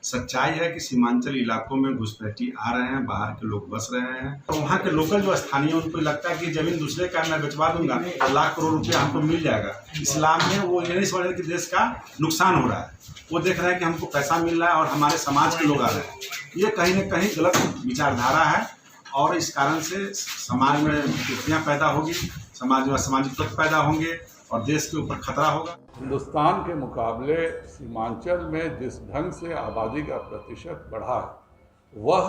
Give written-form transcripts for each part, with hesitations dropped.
सच्चाई है कि सीमांचल इलाकों में घुसपैठी आ रहे हैं, बाहर के लोग बस रहे हैं, तो वहाँ के लोकल जो स्थानीय उनको लगता है कि जमीन दूसरे का मैं बेचवा दूंगा तो लाख करोड़ रुपया हमको मिल जाएगा। इस्लाम में वो ये नहीं समझ रहे कि देश का नुकसान हो रहा है, वो देख रहे हैं कि हमको पैसा मिल रहा है और हमारे समाज के लोग आ रहे हैं। ये कहीं न कहीं गलत विचारधारा है और इस कारण से समाज में विकृतियाँ पैदा होगी, समाज में असामाजिक तत्व पैदा होंगे और देश के ऊपर खतरा होगा। हिंदुस्तान के मुकाबले सीमांचल में जिस ढंग से आबादी का प्रतिशत बढ़ा है वह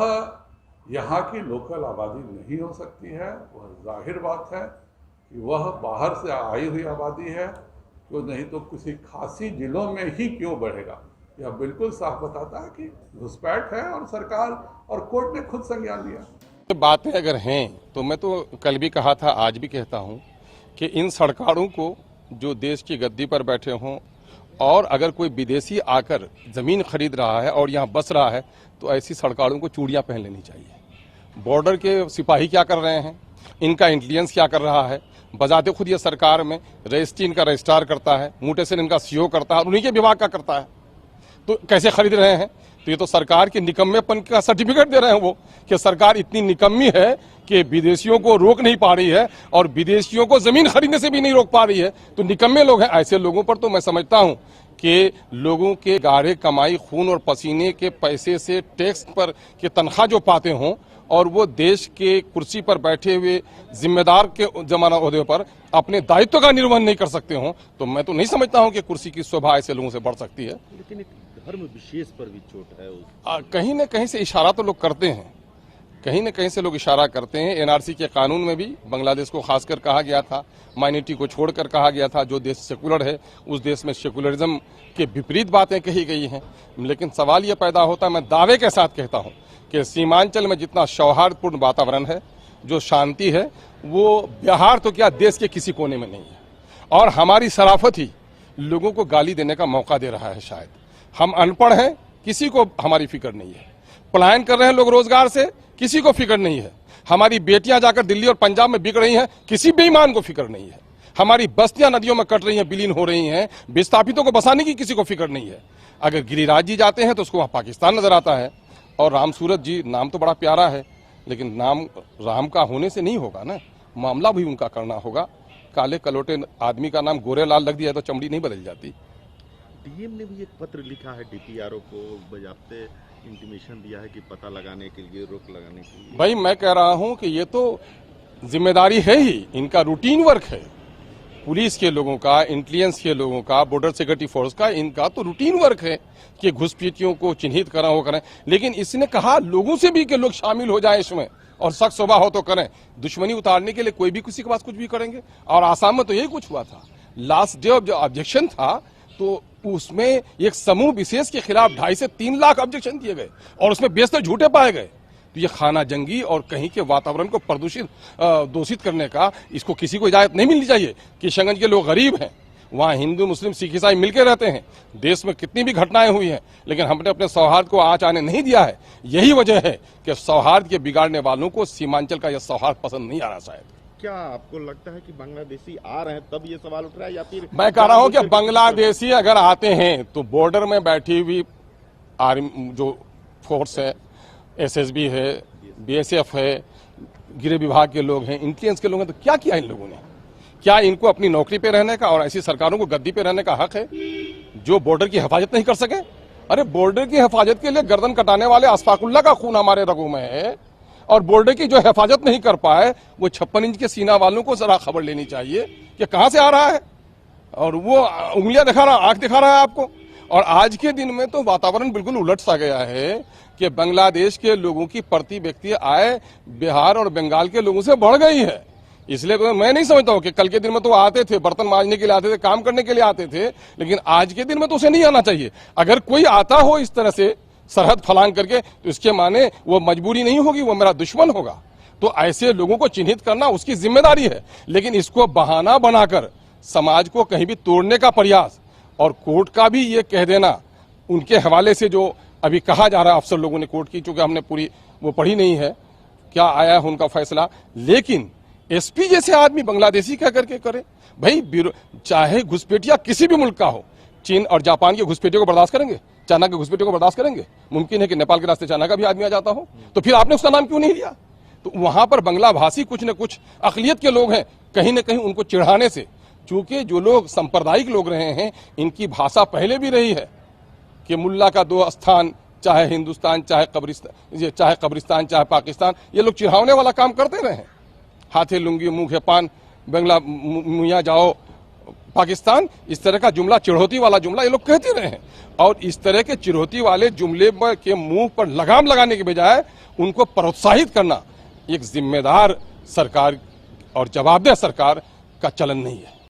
यहाँ की लोकल आबादी नहीं हो सकती है। वह जाहिर बात है कि वह बाहर से आई हुई आबादी है, तो नहीं तो किसी खासी जिलों में ही क्यों बढ़ेगा। यह बिल्कुल साफ बताता है कि घुसपैठ है और सरकार और कोर्ट ने खुद संज्ञान लिया। बातें अगर हैं तो मैं तो कल भी कहा था, आज भी कहता हूँ कि इन सरकारों को जो देश की गद्दी पर बैठे हों और अगर कोई विदेशी आकर ज़मीन खरीद रहा है और यहाँ बस रहा है तो ऐसी सरकारों को चूड़ियाँ पहन लेनी चाहिए। बॉर्डर के सिपाही क्या कर रहे हैं, इनका इंटेलिजेंस क्या कर रहा है, बजाते खुद ये सरकार में रजिस्ट्री इनका रजिस्ट्रार करता है, म्यूटेशन इनका सीओ करता है और उन्हीं के विभाग का करता है, तो कैसे खरीद रहे हैं। तो ये तो सरकार के निकम्मेपन का सर्टिफिकेट दे रहे हैं वो, कि सरकार इतनी निकम्मी है कि विदेशियों को रोक नहीं पा रही है और विदेशियों को जमीन खरीदने से भी नहीं रोक पा रही है। तो निकम्मे लोग हैं। ऐसे लोगों पर तो मैं समझता हूं कि लोगों के गाढ़े कमाई, खून और पसीने के पैसे से टैक्स पर के तनख्वाह जो पाते हों और वो देश के कुर्सी पर बैठे हुए जिम्मेदार के जमाना ओहदे पर अपने दायित्व का निर्वहन नहीं कर सकते हों, तो मैं तो नहीं समझता हूं कि कुर्सी की शोभा ऐसे लोगों से बढ़ सकती है। लेकिन एक धर्म विशेष पर भी चोट है कहीं न कहीं से इशारा तो लोग करते हैं, कहीं न कहीं से लोग इशारा करते हैं। एनआरसी के कानून में भी बांग्लादेश को खासकर कहा गया था, माइनॉरिटी को छोड़कर कहा गया था, जो देश सेकुलर है उस देश में सेकुलरिज्म के विपरीत बातें कही गई हैं। लेकिन सवाल ये पैदा होता है, मैं दावे के साथ कहता हूं कि सीमांचल में जितना सौहार्दपूर्ण वातावरण है, जो शांति है, वो बिहार तो क्या देश के किसी कोने में नहीं है। और हमारी शराफत ही लोगों को गाली देने का मौका दे रहा है। शायद हम अनपढ़ हैं, किसी को हमारी फिक्र नहीं है। पलायन कर रहे हैं लोग रोजगार से, किसी को फिक्र नहीं है। हमारी बेटियां जाकर दिल्ली और पंजाब में बिक रही हैं, किसी बेईमान को फिक्र नहीं है। हमारी बस्तियां नदियों में कट रही हैं, विलीन हो रही हैं, विस्थापितों को बसाने की किसी को फिक्र नहीं है। अगर गिरिराज जी जाते हैं तो उसको वहां पाकिस्तान नजर आता है। और राम सूरत जी, नाम तो बड़ा प्यारा है, लेकिन नाम राम का होने से नहीं होगा ना, मामला भी उनका करना होगा। काले कलोटे आदमी का नाम गोरे लाल लग दिया तो चमड़ी नहीं बदल जाती। डीएम ने भी एक पत्र लिखा है डीपीआरओ को, बजाते इंटीमेशन दिया है कि पता लगाने के लिए, रोक लगाने के लिए। भाई मैं कह रहा हूं कि ये तो जिम्मेदारी है ही, इनका रूटीन वर्क है। पुलिस के लोगों का, इंटेलिजेंस के लोगों का, बॉर्डर सिक्योरिटी फोर्स का, इनका तो रूटीन वर्क है कि घुसपैठियों को चिन्हित करें, वो करें। लेकिन इसने कहा लोगों से भी कि लोग शामिल हो जाएं इसमें और सख्त स्वभाव हो तो करें। दुश्मनी उतारने के लिए कोई भी किसी के पास कुछ भी करेंगे। और आसाम में तो यही कुछ हुआ था। लास्ट डे जो ऑब्जेक्शन था तो उसमें एक समूह विशेष के खिलाफ 2.5 से 3 लाख ऑब्जेक्शन दिए गए और उसमें बेशतर झूठे पाए गए। तो ये खाना जंगी और कहीं के वातावरण को प्रदूषित दूषित करने का इसको किसी को इजाजत नहीं मिलनी चाहिए। किशनगंज के लोग गरीब हैं, वहाँ हिंदू मुस्लिम सिख ईसाई मिलकर रहते हैं। देश में कितनी भी घटनाएं हुई हैं, लेकिन हमने अपने सौहार्द को आँच आने नहीं दिया है। यही वजह है कि सौहार्द के बिगाड़ने वालों को सीमांचल का यह सौहार्द पसंद नहीं आ रहा। शायद क्या आपको लगता है कि बांग्लादेशी आ रहे हैं तब ये सवाल उठ रहा है, या फिर मैं कह रहा हूं कि बांग्लादेशी अगर आते हैं तो बॉर्डर में बैठी हुई आर्मी जो फोर्स है, एसएसबी है, बीएसएफ है, गृह विभाग के लोग हैं, इंटेलिजेंस के लोग हैं, तो क्या किया इन लोगों ने? क्या इनको अपनी नौकरी पे रहने का और ऐसी सरकारों को गद्दी पे रहने का हक है जो बॉर्डर की हिफाजत नहीं कर सके? अरे बॉर्डर की हिफाजत के लिए गर्दन कटाने वाले अशफाकुल्लाह का खून हमारे रगों में है और बॉर्डर की जो हिफाजत नहीं कर पाए वो 56 इंच के सीना वालों को जरा खबर लेनी चाहिए कि कहां से आ रहा है। और वो उंगलियां दिखा रहा, आंख दिखा रहा है आपको। और आज के दिन में तो वातावरण बिल्कुल उलट सा गया है कि बांग्लादेश के लोगों की प्रति व्यक्ति आय बिहार और बंगाल के लोगों से बढ़ गई है। इसलिए तो मैं नहीं समझता हूं कि कल के दिन में तो आते थे, बर्तन मांजने के लिए आते थे, काम करने के लिए आते थे, लेकिन आज के दिन में तो उसे नहीं आना चाहिए। अगर कोई आता हो इस तरह से सरहद फलांग करके तो इसके माने वो मजबूरी नहीं होगी, वो मेरा दुश्मन होगा। तो ऐसे लोगों को चिन्हित करना उसकी जिम्मेदारी है, लेकिन इसको बहाना बनाकर समाज को कहीं भी तोड़ने का प्रयास और कोर्ट का भी ये कह देना उनके हवाले से जो अभी कहा जा रहा है अफसर लोगों ने कोर्ट की, चूंकि हमने पूरी वो पढ़ी नहीं है क्या आया है उनका फैसला, लेकिन एसपी जैसे आदमी बांग्लादेशी क्या करके करे भाई। चाहे घुसपैठिया किसी भी मुल्क का हो, चीन और जापान की घुसपैठियों को बर्दाश्त करेंगे? चाइना के घुसपैठियों को बर्दाश्त करेंगे? मुमकिन है कि नेपाल के रास्ते चाइना का भी आदमी आ जाता हो, तो फिर आपने उसका नाम क्यों नहीं लिया? तो वहां पर बंगला भाषी कुछ न कुछ अकलियत के लोग हैं, कहीं न कहीं उनको चिढ़ाने से, चूंकि जो लोग सांप्रदायिक लोग रहे हैं, इनकी भाषा पहले भी रही है कि मुल्ला का दो स्थान, चाहे हिंदुस्तान चाहे कब्रिस्तान चाहे पाकिस्तान, ये लोग चिढ़ाने वाला काम करते रहे हैं। हाथे लुंगी मुंह के पान, बंगला मुइया जाओ पाकिस्तान, इस तरह का जुमला, चिढ़ोती वाला जुमला ये लोग कहते रहे हैं। और इस तरह के चिढ़ोती वाले जुमले के मुंह पर लगाम लगाने के बजाय उनको प्रोत्साहित करना एक जिम्मेदार सरकार और जवाबदेह सरकार का चलन नहीं है।